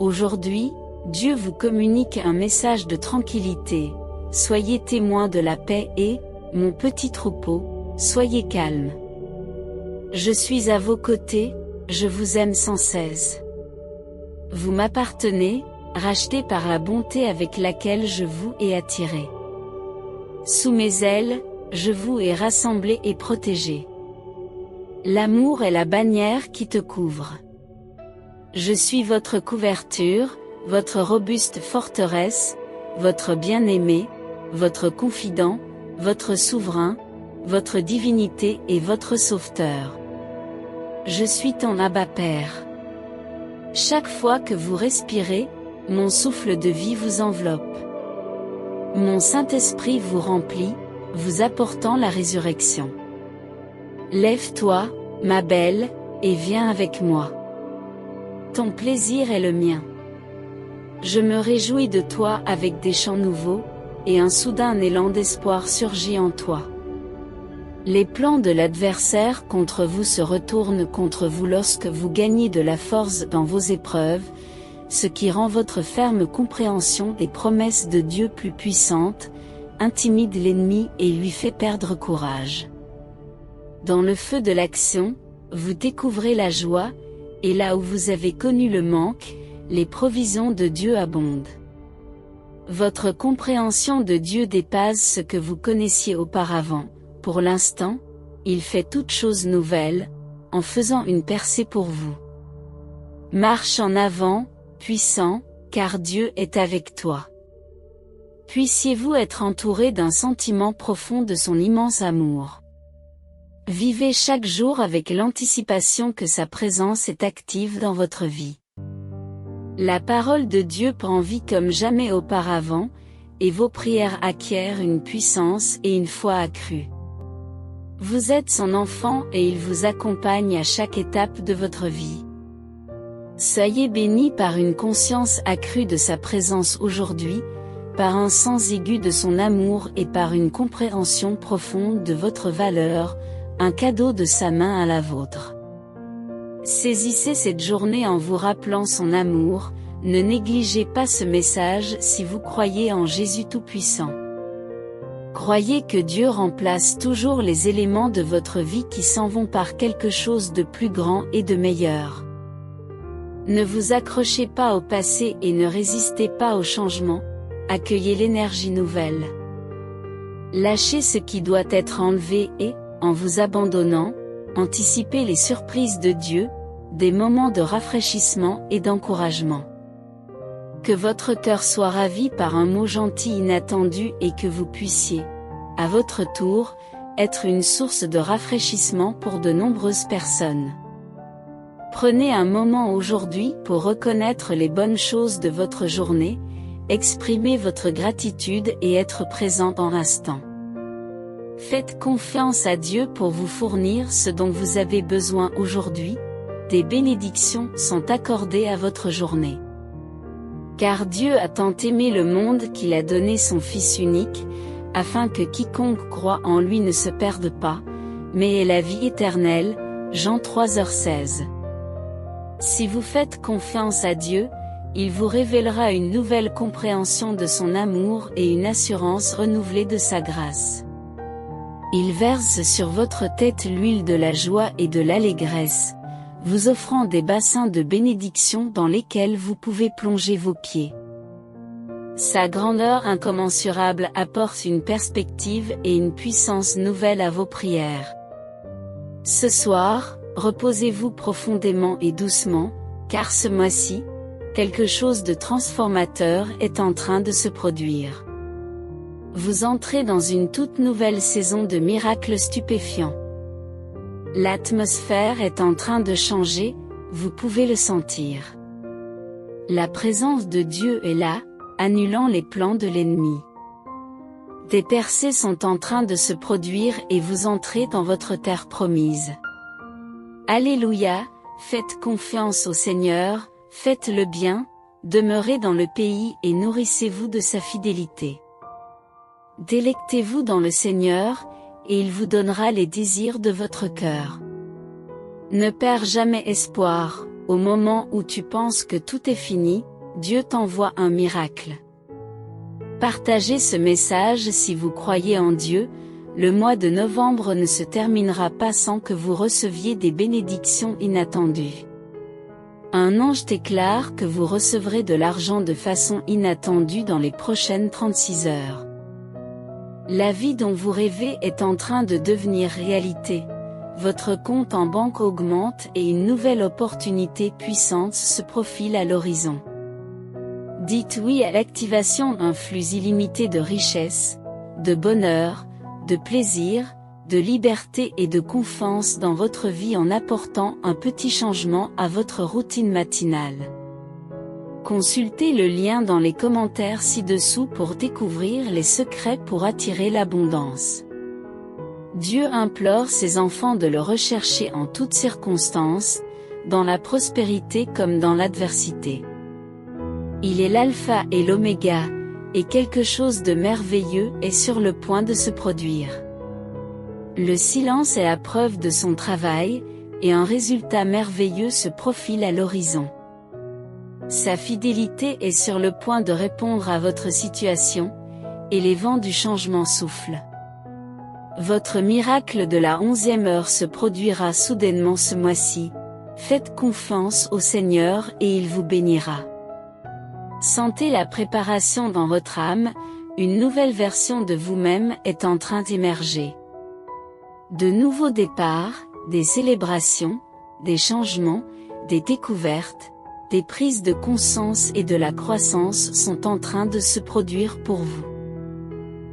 Aujourd'hui, Dieu vous communique un message de tranquillité. Soyez témoins de la paix et, mon petit troupeau, soyez calmes. Je suis à vos côtés, je vous aime sans cesse. Vous m'appartenez, racheté par la bonté avec laquelle je vous ai attiré. Sous mes ailes, je vous ai rassemblé et protégé. L'amour est la bannière qui te couvre. Je suis votre couverture, votre robuste forteresse, votre bien-aimé, votre confident, votre souverain, votre divinité et votre sauveteur. Je suis ton Abba Père. Chaque fois que vous respirez, mon souffle de vie vous enveloppe. Mon Saint-Esprit vous remplit, vous apportant la résurrection. Lève-toi, ma belle, et viens avec moi. Ton plaisir est le mien. Je me réjouis de toi avec des chants nouveaux, et un soudain élan d'espoir surgit en toi. Les plans de l'adversaire contre vous se retournent contre vous lorsque vous gagnez de la force dans vos épreuves, ce qui rend votre ferme compréhension des promesses de Dieu plus puissante, intimide l'ennemi et lui fait perdre courage. Dans le feu de l'action, vous découvrez la joie, et là où vous avez connu le manque, les provisions de Dieu abondent. Votre compréhension de Dieu dépasse ce que vous connaissiez auparavant. Pour l'instant, il fait toutes choses nouvelles, en faisant une percée pour vous. Marche en avant, puissant, car Dieu est avec toi. Puissiez-vous être entouré d'un sentiment profond de son immense amour. Vivez chaque jour avec l'anticipation que sa présence est active dans votre vie. La parole de Dieu prend vie comme jamais auparavant, et vos prières acquièrent une puissance et une foi accrues. Vous êtes son enfant et il vous accompagne à chaque étape de votre vie. Soyez bénis par une conscience accrue de sa présence aujourd'hui, par un sens aigu de son amour et par une compréhension profonde de votre valeur, un cadeau de sa main à la vôtre. Saisissez cette journée en vous rappelant son amour, ne négligez pas ce message si vous croyez en Jésus Tout-Puissant. Croyez que Dieu remplace toujours les éléments de votre vie qui s'en vont par quelque chose de plus grand et de meilleur. Ne vous accrochez pas au passé et ne résistez pas au changement, accueillez l'énergie nouvelle. Lâchez ce qui doit être enlevé et, en vous abandonnant, anticipez les surprises de Dieu, des moments de rafraîchissement et d'encouragement. Que votre cœur soit ravi par un mot gentil inattendu et que vous puissiez, à votre tour, être une source de rafraîchissement pour de nombreuses personnes. Prenez un moment aujourd'hui pour reconnaître les bonnes choses de votre journée, exprimer votre gratitude et être présent dans l'instant. Faites confiance à Dieu pour vous fournir ce dont vous avez besoin aujourd'hui, des bénédictions sont accordées à votre journée. Car Dieu a tant aimé le monde qu'il a donné son Fils unique, afin que quiconque croit en lui ne se perde pas, mais ait la vie éternelle. Jean 3h16. Si vous faites confiance à Dieu, il vous révélera une nouvelle compréhension de son amour et une assurance renouvelée de sa grâce. Il verse sur votre tête l'huile de la joie et de l'allégresse, vous offrant des bassins de bénédiction dans lesquels vous pouvez plonger vos pieds. Sa grandeur incommensurable apporte une perspective et une puissance nouvelle à vos prières. Ce soir, reposez-vous profondément et doucement, car ce mois-ci, quelque chose de transformateur est en train de se produire. Vous entrez dans une toute nouvelle saison de miracles stupéfiants. L'atmosphère est en train de changer, vous pouvez le sentir. La présence de Dieu est là, annulant les plans de l'ennemi. Des percées sont en train de se produire et vous entrez dans votre terre promise. Alléluia, faites confiance au Seigneur, faites le bien, demeurez dans le pays et nourrissez-vous de sa fidélité. Délectez-vous dans le Seigneur, et il vous donnera les désirs de votre cœur. Ne perds jamais espoir, au moment où tu penses que tout est fini, Dieu t'envoie un miracle. Partagez ce message si vous croyez en Dieu. Le mois de novembre ne se terminera pas sans que vous receviez des bénédictions inattendues. Un ange déclare que vous recevrez de l'argent de façon inattendue dans les prochaines 36 heures. La vie dont vous rêvez est en train de devenir réalité. Votre compte en banque augmente et une nouvelle opportunité puissante se profile à l'horizon. Dites oui à l'activation d'un flux illimité de richesse, de bonheur, de plaisir, de liberté et de confiance dans votre vie en apportant un petit changement à votre routine matinale. Consultez le lien dans les commentaires ci-dessous pour découvrir les secrets pour attirer l'abondance. Dieu implore ses enfants de le rechercher en toutes circonstances, dans la prospérité comme dans l'adversité. Il est l'alpha et l'oméga, et quelque chose de merveilleux est sur le point de se produire. Le silence est la preuve de son travail, et un résultat merveilleux se profile à l'horizon. Sa fidélité est sur le point de répondre à votre situation, et les vents du changement soufflent. Votre miracle de la 11e heure se produira soudainement ce mois-ci. Faites confiance au Seigneur et il vous bénira. Sentez la préparation dans votre âme, une nouvelle version de vous-même est en train d'émerger. De nouveaux départs, des célébrations, des changements, des découvertes, des prises de conscience et de la croissance sont en train de se produire pour vous.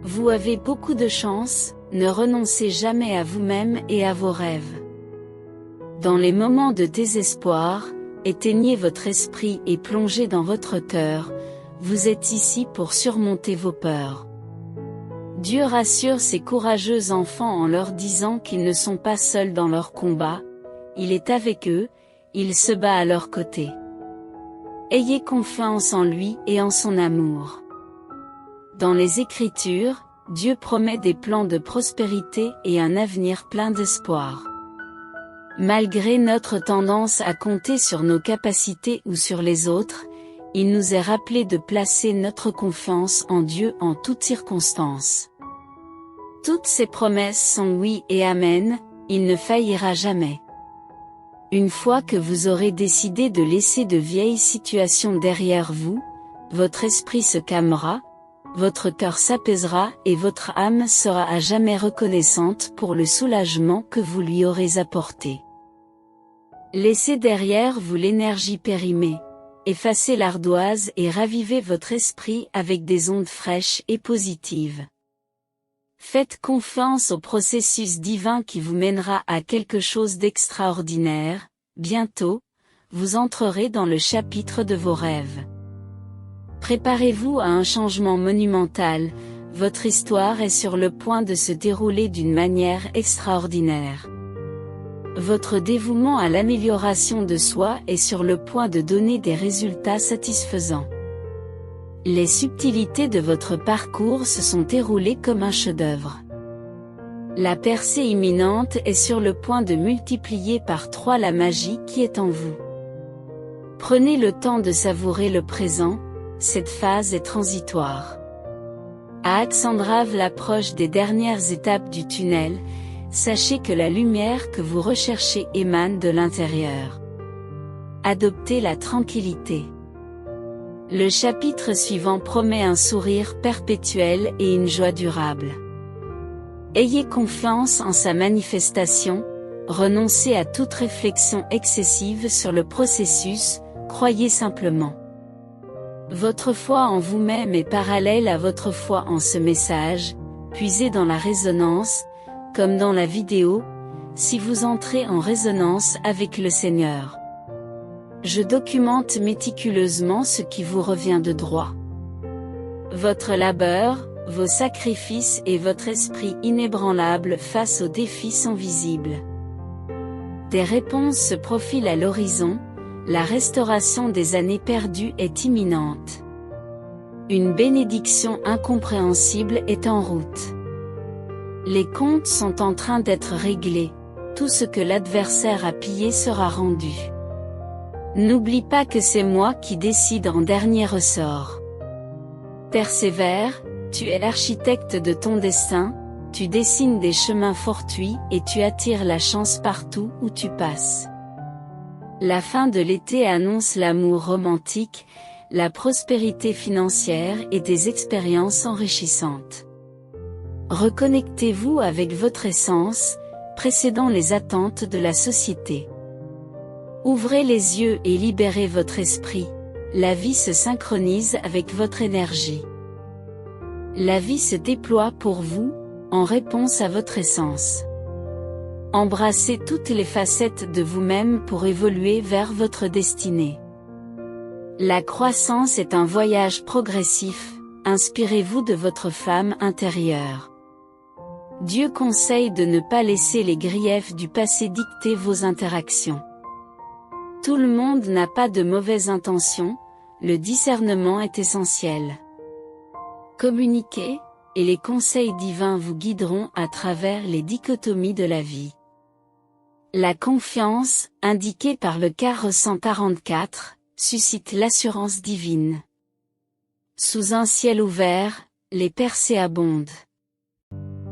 Vous avez beaucoup de chance, ne renoncez jamais à vous-même et à vos rêves. Dans les moments de désespoir, éteignez votre esprit et plongez dans votre cœur, vous êtes ici pour surmonter vos peurs. Dieu rassure ses courageux enfants en leur disant qu'ils ne sont pas seuls dans leur combat, il est avec eux, il se bat à leur côté. Ayez confiance en lui et en son amour. Dans les Écritures, Dieu promet des plans de prospérité et un avenir plein d'espoir. Malgré notre tendance à compter sur nos capacités ou sur les autres, il nous est rappelé de placer notre confiance en Dieu en toutes circonstances. Toutes ses promesses sont oui et amen, il ne faillira jamais. Une fois que vous aurez décidé de laisser de vieilles situations derrière vous, votre esprit se calmera, votre cœur s'apaisera et votre âme sera à jamais reconnaissante pour le soulagement que vous lui aurez apporté. Laissez derrière vous l'énergie périmée, effacez l'ardoise et ravivez votre esprit avec des ondes fraîches et positives. Faites confiance au processus divin qui vous mènera à quelque chose d'extraordinaire. Bientôt, vous entrerez dans le chapitre de vos rêves. Préparez-vous à un changement monumental, votre histoire est sur le point de se dérouler d'une manière extraordinaire. Votre dévouement à l'amélioration de soi est sur le point de donner des résultats satisfaisants. Les subtilités de votre parcours se sont déroulées comme un chef-d'œuvre. La percée imminente est sur le point de multiplier par 3 la magie qui est en vous. Prenez le temps de savourer le présent, cette phase est transitoire. À Alexandrave l'approche des dernières étapes du tunnel, sachez que la lumière que vous recherchez émane de l'intérieur. Adoptez la tranquillité. Le chapitre suivant promet un sourire perpétuel et une joie durable. Ayez confiance en sa manifestation, renoncez à toute réflexion excessive sur le processus, croyez simplement. Votre foi en vous-même est parallèle à votre foi en ce message, puisez dans la résonance, comme dans la vidéo, si vous entrez en résonance avec le Seigneur. Je documente méticuleusement ce qui vous revient de droit. Votre labeur, vos sacrifices et votre esprit inébranlable face aux défis sont visibles. Des réponses se profilent à l'horizon, la restauration des années perdues est imminente. Une bénédiction incompréhensible est en route. Les comptes sont en train d'être réglés, tout ce que l'adversaire a pillé sera rendu. N'oublie pas que c'est moi qui décide en dernier ressort. Persévère, tu es l'architecte de ton destin, tu dessines des chemins fortuits et tu attires la chance partout où tu passes. La fin de l'été annonce l'amour romantique, la prospérité financière et des expériences enrichissantes. Reconnectez-vous avec votre essence, précédant les attentes de la société. Ouvrez les yeux et libérez votre esprit, la vie se synchronise avec votre énergie. La vie se déploie pour vous, en réponse à votre essence. Embrassez toutes les facettes de vous-même pour évoluer vers votre destinée. La croissance est un voyage progressif, inspirez-vous de votre femme intérieure. Dieu conseille de ne pas laisser les griefs du passé dicter vos interactions. Tout le monde n'a pas de mauvaises intentions, le discernement est essentiel. Communiquez, et les conseils divins vous guideront à travers les dichotomies de la vie. La confiance, indiquée par le carreau 144, suscite l'assurance divine. Sous un ciel ouvert, les percées abondent.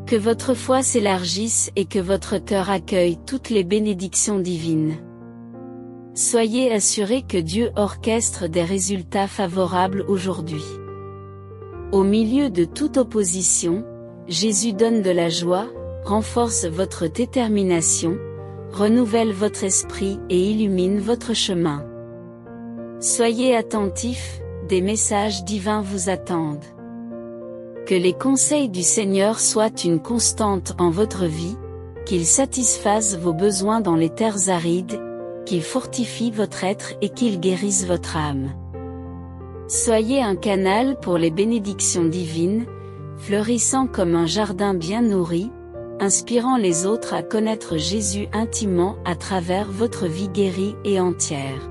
Que votre foi s'élargisse et que votre cœur accueille toutes les bénédictions divines. Soyez assurés que Dieu orchestre des résultats favorables aujourd'hui. Au milieu de toute opposition, Jésus donne de la joie, renforce votre détermination, renouvelle votre esprit et illumine votre chemin. Soyez attentifs, des messages divins vous attendent. Que les conseils du Seigneur soient une constante en votre vie, qu'ils satisfassent vos besoins dans les terres arides, qu'ils fortifient votre être et qu'ils guérissent votre âme. Soyez un canal pour les bénédictions divines, fleurissant comme un jardin bien nourri, inspirant les autres à connaître Jésus intimement à travers votre vie guérie et entière.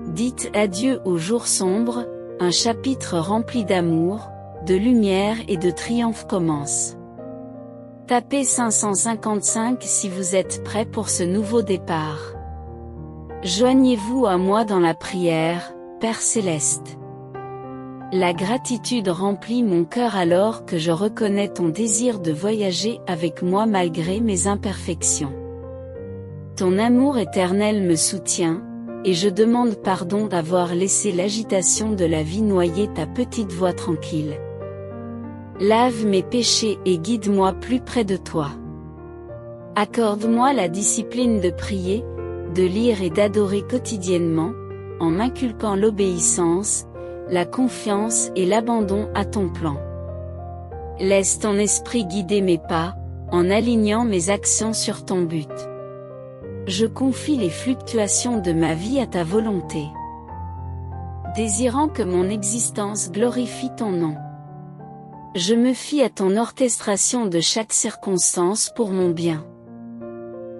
Dites adieu aux jours sombres, un chapitre rempli d'amour, de lumière et de triomphe commence. Tapez 555 si vous êtes prêt pour ce nouveau départ. Joignez-vous à moi dans la prière, Père Céleste. La gratitude remplit mon cœur alors que je reconnais ton désir de voyager avec moi malgré mes imperfections. Ton amour éternel me soutient, et je demande pardon d'avoir laissé l'agitation de la vie noyer ta petite voix tranquille. Lave mes péchés et guide-moi plus près de toi. Accorde-moi la discipline de prier, de lire et d'adorer quotidiennement, en m'inculquant l'obéissance, la confiance et l'abandon à ton plan. Laisse ton esprit guider mes pas, en alignant mes actions sur ton but. Je confie les fluctuations de ma vie à ta volonté. Désirant que mon existence glorifie ton nom. Je me fie à ton orchestration de chaque circonstance pour mon bien.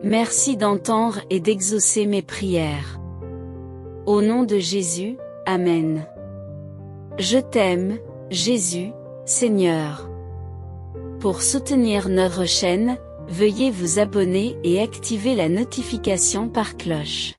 Merci d'entendre et d'exaucer mes prières. Au nom de Jésus, Amen. Je t'aime, Jésus, Seigneur. Pour soutenir notre chaîne, veuillez vous abonner et activer la notification par cloche.